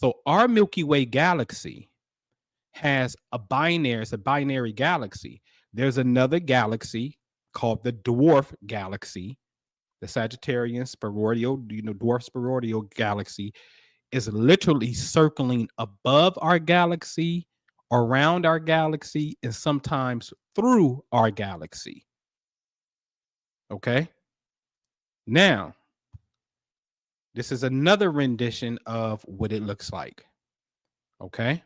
So our Milky Way galaxy has it's a binary galaxy. There's another galaxy called the Dwarf Galaxy, the Sagittarius Dwarf Spheroidal Galaxy is literally circling above our galaxy, around our galaxy, and sometimes through our galaxy. Okay. Now, this is another rendition of what it looks like. Okay.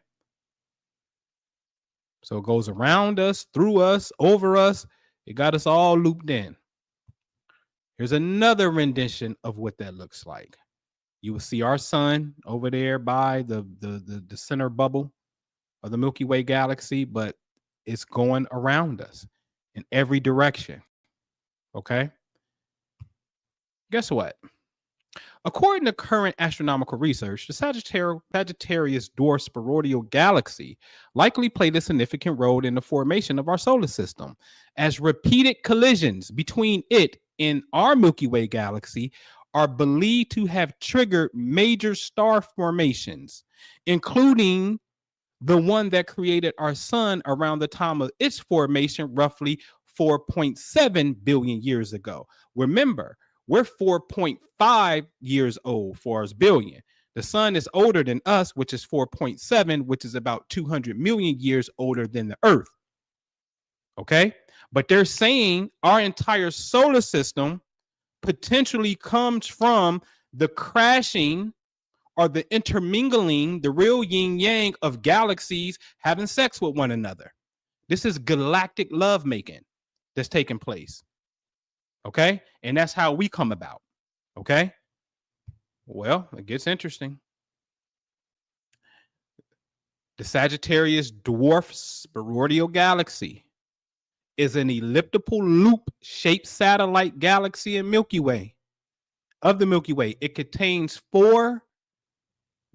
So it goes around us, through us, over us. It got us all looped in. Here's another rendition of what that looks like. You will see our sun over there by the center bubble of the Milky Way galaxy, but it's going around us in every direction. Okay. Guess what? According to current astronomical research, the Sagittarius Dwarf Spheroidal Galaxy likely played a significant role in the formation of our solar system, as repeated collisions between it and our Milky Way galaxy are believed to have triggered major star formations, including the one that created our sun around the time of its formation, roughly 4.7 billion years ago. Remember, we're 4.5 years old for our billion. The sun is older than us, which is 4.7, which is about 200 million years older than the Earth. Okay? But they're saying our entire solar system potentially comes from the crashing or the intermingling, the real yin yang of galaxies having sex with one another. This is galactic lovemaking that's taking place. Okay. And that's how we come about. Okay. Well, it gets interesting. The Sagittarius Dwarf Spheroidal Galaxy is an elliptical loop shaped satellite galaxy in Milky Way. Of the Milky Way, it contains 4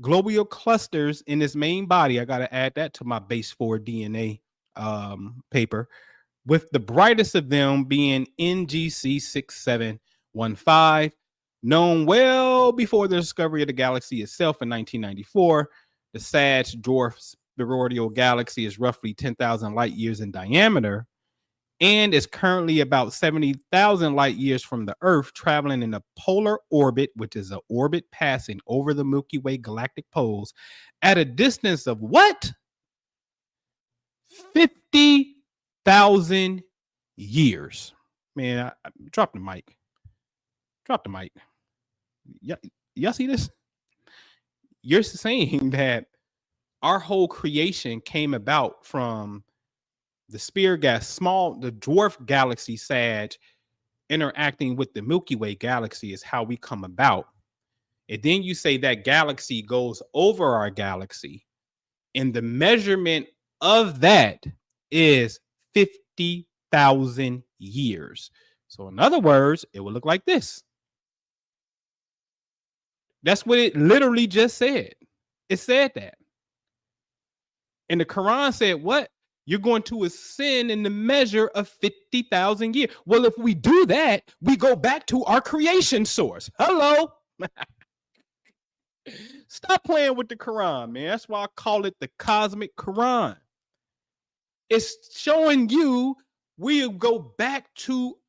globular clusters in its main body. I got to add that to my base 4 DNA paper, with the brightest of them being NGC 6715, known well before the discovery of the galaxy itself in 1994. The Sag Dwarf Spheroidal Galaxy is roughly 10,000 light years in diameter and is currently about 70,000 light years from the Earth, traveling in a polar orbit, which is an orbit passing over the Milky Way galactic poles at a distance of what? 50,000 years. Man, I drop the mic. Drop the mic. Y'all see this? You're saying that our whole creation came about from the the dwarf galaxy Sag interacting with the Milky Way galaxy is how we come about. And then you say that galaxy goes over our galaxy, and the measurement of that is 50,000 years. So in other words, it will look like this. That's what it literally just said. It said that. And the Quran said, what? You're going to ascend in the measure of 50,000 years. Well, if we do that, we go back to our creation source. Hello. Stop playing with the Quran, man. That's why I call it the cosmic Quran. It's showing you we'll go back to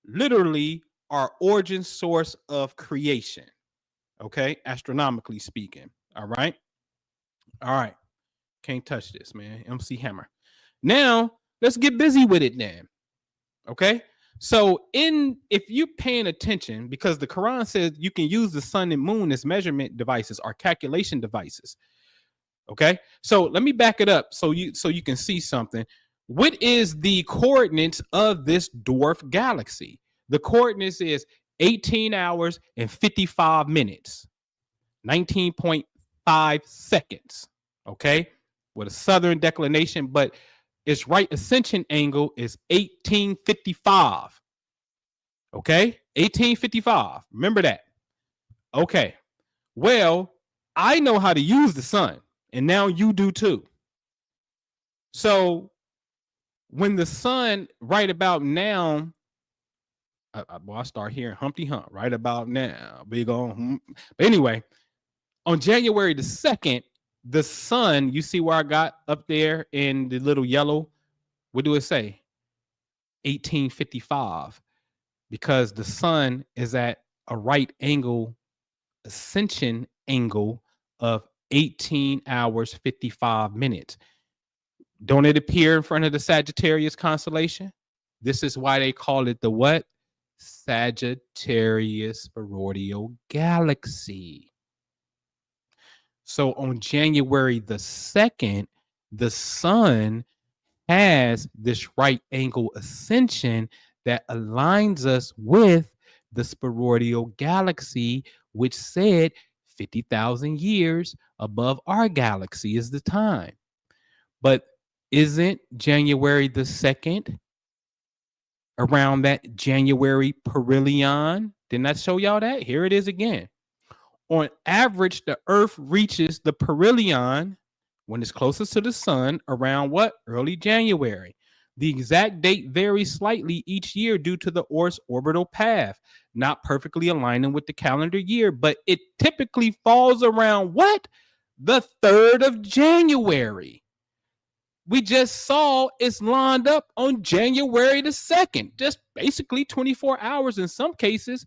literally our origin source of creation. Okay, astronomically speaking. All right. Can't touch this, man. MC Hammer. Now let's get busy with it then. Okay. So if you're paying attention, because the Quran says you can use the sun and moon as measurement devices or calculation devices. Okay. So let me back it up so you can see something. What is the coordinates of this dwarf galaxy? The coordinates is 18 hours and 55 minutes, 19.5 seconds. Okay. With a southern declination, but its right ascension angle is 1855. Okay. 1855. Remember that. Okay. Well, I know how to use the sun, and now you do too. So when the sun right about now, I start hearing Humpty Hump right about now. Big on. But anyway, On January the 2nd, the sun, you see where I got up there in the little yellow? What do it say? 1855. Because the sun is at a right angle, ascension angle of 18 hours, 55 minutes. Don't it appear in front of the Sagittarius constellation? This is why they call it the what? Sagittarius Spheroidal Galaxy. So on January the 2nd, the sun has this right angle ascension that aligns us with the Spheroidal Galaxy, which said 50,000 years above our galaxy is the time. But isn't January the 2nd around that January perihelion? Didn't I show y'all that? Here it is again. On average, the Earth reaches the perihelion when it's closest to the sun around what? Early January. The exact date varies slightly each year due to the Earth's orbital path, not perfectly aligning with the calendar year, but it typically falls around what? The 3rd of January. We just saw it's lined up on January the 2nd, just basically 24 hours in some cases.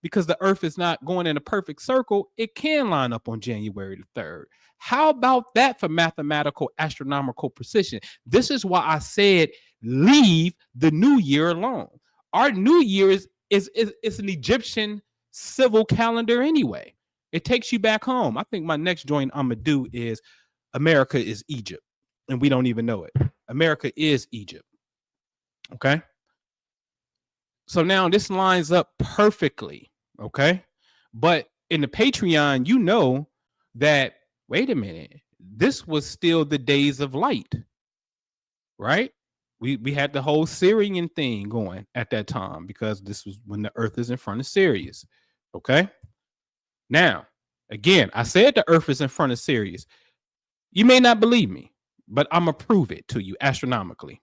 Because the Earth is not going in a perfect circle, it can line up on January the 3rd. How about that for mathematical astronomical precision? This is why I said leave the new year alone. Our new year is an Egyptian civil calendar anyway. It takes you back home. I think my next joint I'm gonna do is America is Egypt, and we don't even know it. America is Egypt. Okay. So now this lines up perfectly. Okay. But in the Patreon, you know that, wait a minute, this was still the days of light, right? We had the whole Sirian thing going at that time because this was when the Earth is in front of Sirius. Okay. Now, again, I said the Earth is in front of Sirius. You may not believe me, but I'm going to prove it to you astronomically.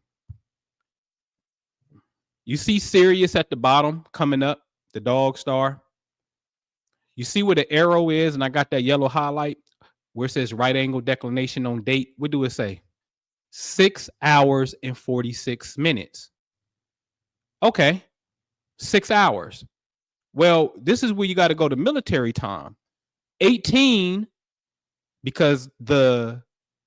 You see Sirius at the bottom coming up, the dog star. You see where the arrow is, and I got that yellow highlight where it says right angle declination on date. What do it say? 6 hours and 46 minutes. Okay, 6 hours. Well, this is where you got to go to military time. 18, because the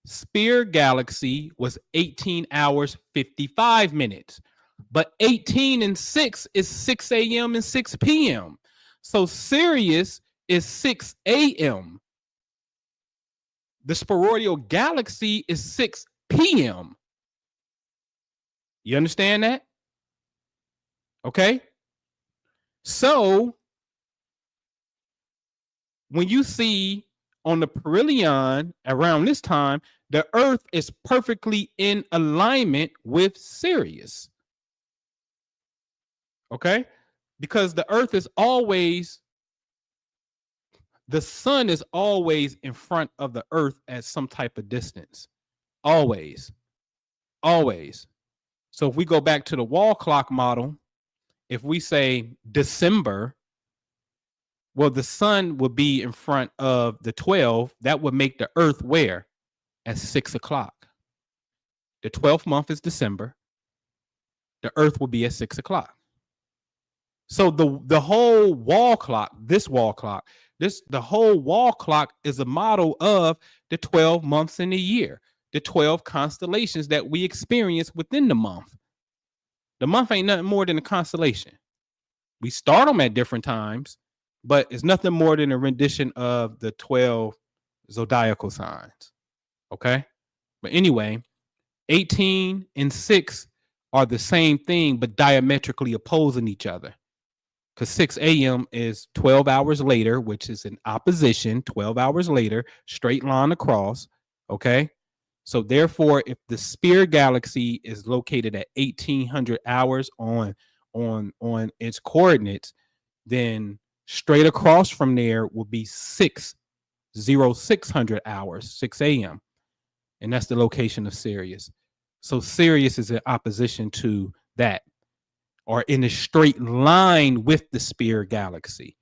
Spear Galaxy was 18 hours, 55 minutes. But 18 and 6 is 6 a.m. and 6 p.m. So Sirius is 6 a.m. The Spheroidal Galaxy is 6 p.m. You understand that? Okay. So when you see on the perihelion around this time, the Earth is perfectly in alignment with Sirius. Okay? Because the Earth is always, the sun is always in front of the Earth at some type of distance. Always. Always. So if we go back to the wall clock model, if we say December, well, the sun would be in front of the 12. That would make the Earth where? At 6 o'clock. The 12th month is December. The Earth will be at 6 o'clock. So the whole wall clock, the whole wall clock is a model of the 12 months in a year, the 12 constellations that we experience within the month. The month ain't nothing more than a constellation. We start them at different times, but it's nothing more than a rendition of the 12 zodiacal signs. Okay. But anyway, 18 and 6 are the same thing, but diametrically opposing each other. Because 6 a.m. is 12 hours later, which is in opposition, 12 hours later, straight line across. Okay. So therefore, if the Spear Galaxy is located at 1800 hours on its coordinates, then straight across from there will be 600 hours, 6 a.m. And that's the location of Sirius. So Sirius is in opposition to that, or in a straight line with the Spear Galaxy.